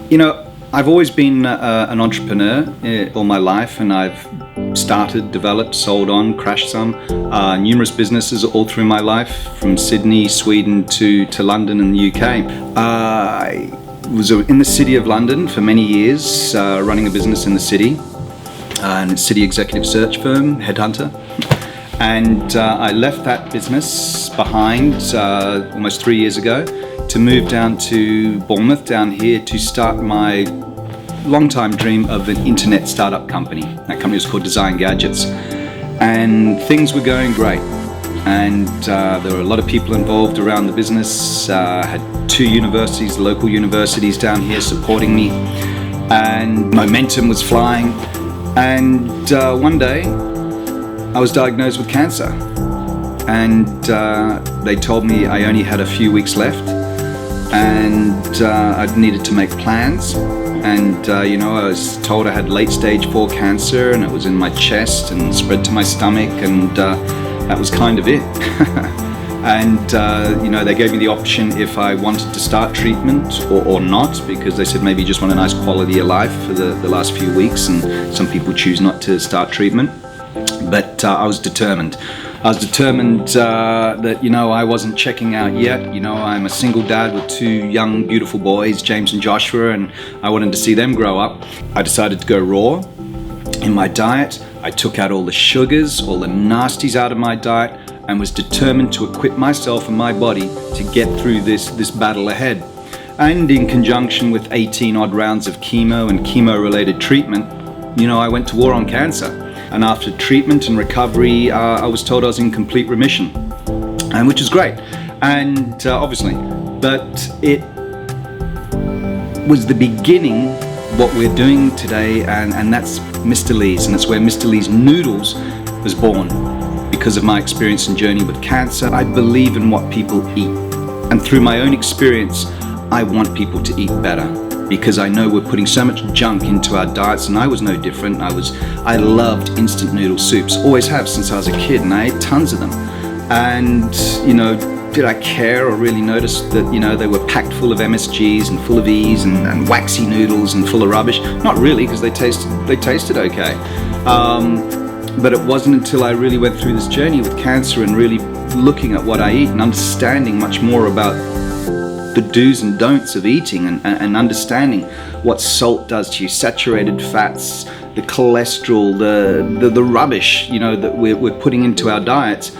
You know, I've always been an entrepreneur all my life, and I've started, developed, sold on, crashed some, numerous businesses all through my life, from Sydney, Sweden to London and the UK. I was in the city of London for many years, running a business in the city, and a city executive search firm, headhunter. And I left that business behind almost 3 years ago to move down to Bournemouth, down here, to start my long-time dream of an internet startup company. That company was called Design Gadgets, and things were going great. And there were a lot of people involved around the business. I had 2 universities, local universities down here supporting me, and momentum was flying. And one day I was diagnosed with cancer, and they told me I only had a few weeks left, and I needed to make plans. And I was told I had late stage 4 cancer, and it was in my chest and spread to my stomach, and that was kind of it. And they gave me the option if I wanted to start treatment or not, because they said maybe you just want a nice quality of life for the last few weeks, and some people choose not to start treatment. But I was determined. I was determined that, I wasn't checking out yet. I'm a single dad with 2 young, beautiful boys, James and Joshua, and I wanted to see them grow up. I decided to go raw in my diet. I took out all the sugars, all the nasties out of my diet, and was determined to equip myself and my body to get through this battle ahead. And in conjunction with 18 odd rounds of chemo and chemo-related treatment, I went to war on cancer. And after treatment and recovery, I was told I was in complete remission, and which is great, and obviously, but it was the beginning what we're doing today, and that's Mr. Lee's, and that's where Mr. Lee's Noodles was born. Because of my experience and journey with cancer, I believe in what people eat, and through my own experience, I want people to eat better. Because I know we're putting so much junk into our diets, and I was no different. I loved instant noodle soups, always have since I was a kid, and I ate tons of them. And did I care or really notice that they were packed full of MSGs and full of E's and waxy noodles and full of rubbish? Not really, because they tasted okay. But it wasn't until I really went through this journey with cancer and really looking at what I eat and understanding much more about the do's and don'ts of eating, and understanding what salt does to you, saturated fats, the cholesterol, the rubbish, that we're putting into our diets.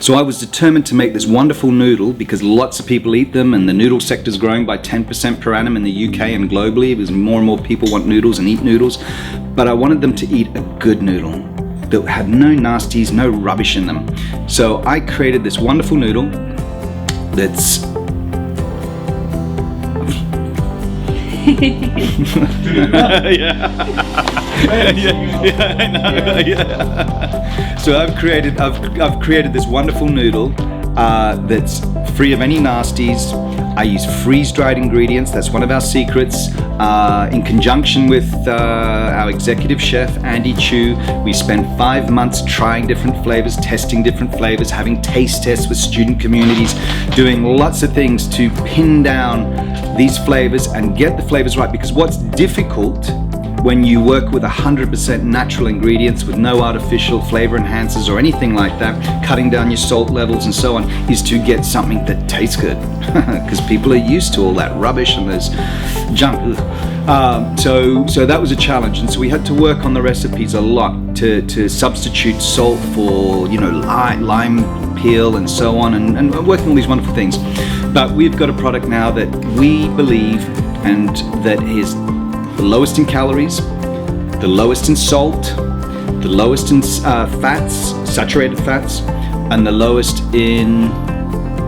So I was determined to make this wonderful noodle, because lots of people eat them, and the noodle sector is growing by 10% per annum in the UK and globally, because more and more people want noodles and eat noodles. But I wanted them to eat a good noodle that had no nasties, no rubbish in them. So I created this wonderful noodle that's So I've created this wonderful noodle that's free of any nasties. I use freeze-dried ingredients. That's one of our secrets. In conjunction with our executive chef, Andy Chu, we spent 5 months trying different flavors, testing different flavors, having taste tests with student communities, doing lots of things to pin down these flavors and get the flavors right. Because what's difficult when you work with 100% natural ingredients with no artificial flavor enhancers or anything like that, cutting down your salt levels and so on, is to get something that tastes good. Because people are used to all that rubbish and there's junk. So that was a challenge, and so we had to work on the recipes a lot to substitute salt for lime peel and so on, and working on these wonderful things. But we've got a product now that we believe, and that is the lowest in calories, the lowest in salt, the lowest in fats, saturated fats, and the lowest in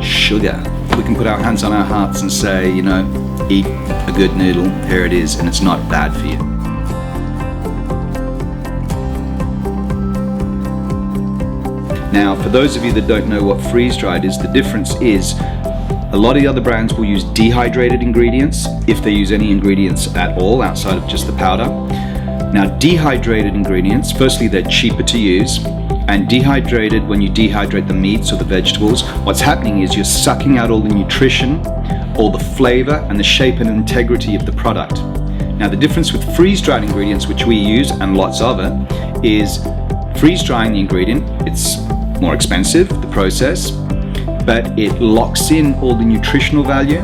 sugar. We can put our hands on our hearts and say, eat a good noodle, here it is, and it's not bad for you. Now, for those of you that don't know what freeze-dried is, the difference is a lot of the other brands will use dehydrated ingredients, if they use any ingredients at all outside of just the powder. Now, dehydrated ingredients, firstly, they're cheaper to use, And dehydrated, when you dehydrate the meats or the vegetables, what's happening is you're sucking out all the nutrition, all the flavor, and the shape and integrity of the product. Now, the difference with freeze-dried ingredients, which we use, and lots of it, is freeze-drying the ingredient. It's more expensive, the process, but it locks in all the nutritional value,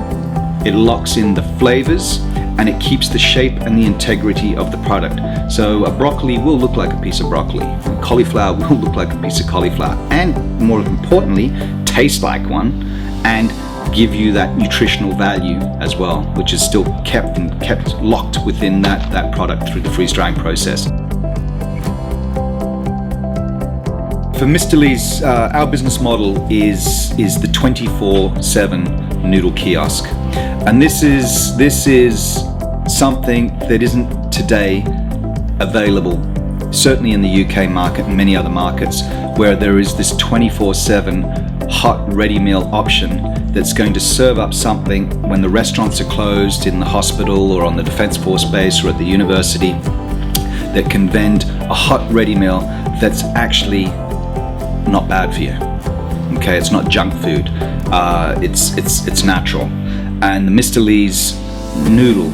it locks in the flavors, and it keeps the shape and the integrity of the product. So a broccoli will look like a piece of broccoli. Cauliflower will look like a piece of cauliflower, and more importantly, taste like one, and give you that nutritional value as well, which is still kept locked within that product through the freeze-drying process. For Mr. Lee's, our business model is the 24/7 Noodle Kiosk, and this is something that isn't today available, certainly in the UK market and many other markets, where there is this 24/7 hot ready meal option that's going to serve up something when the restaurants are closed, in the hospital or on the Defence Force base or at the university, that can vend a hot ready meal that's actually not bad for you. Okay, it's not junk food. It's natural, and the Mr. Lee's noodle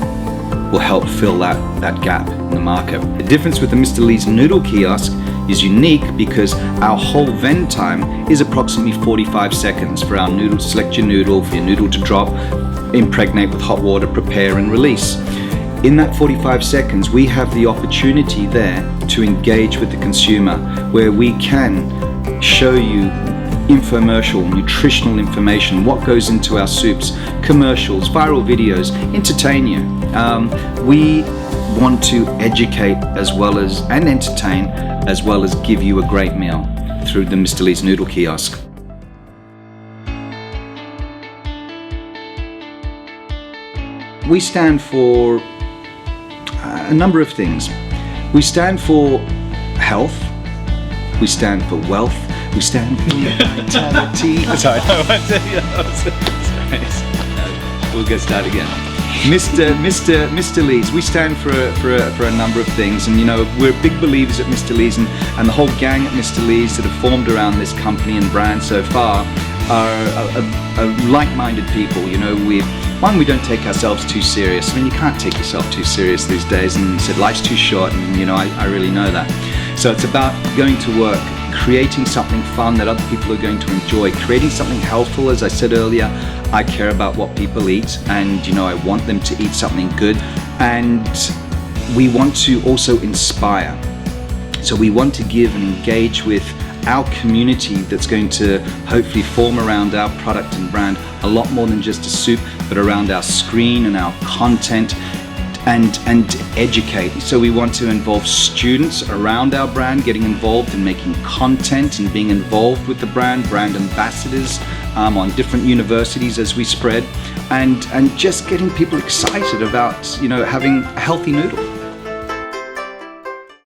will help fill that gap in the market. The difference with the Mr. Lee's Noodle Kiosk is unique because our whole vend time is approximately 45 seconds for our noodle. Select your noodle, for your noodle to drop, impregnate with hot water, prepare and release. In that 45 seconds, we have the opportunity there to engage with the consumer, where we can show you infomercial, nutritional information, what goes into our soups, commercials, viral videos, entertain you. We want to educate and entertain, as well as give you a great meal through the Mr. Lee's Noodle Kiosk. We stand for a number of things. We stand for health, we stand for wealth, we stand for vitality. Sorry, we'll get started again. Mr. Lee's, we stand for a number of things, and we're big believers at Mr. Lee's, and the whole gang at Mr. Lee's that have formed around this company and brand so far are like-minded people. We don't take ourselves too serious. I mean, you can't take yourself too serious these days, and you said life's too short, and I really know that. So it's about going to work, creating something fun that other people are going to enjoy, creating something healthful. As I said earlier, I care about what people eat, and I want them to eat something good, and we want to also inspire. So we want to give and engage with our community that's going to hopefully form around our product and brand a lot more than just a soup, but around our screen and our content, and educate. So we want to involve students around our brand, getting involved in making content and being involved with the brand ambassadors on different universities as we spread, and just getting people excited about having a healthy noodle.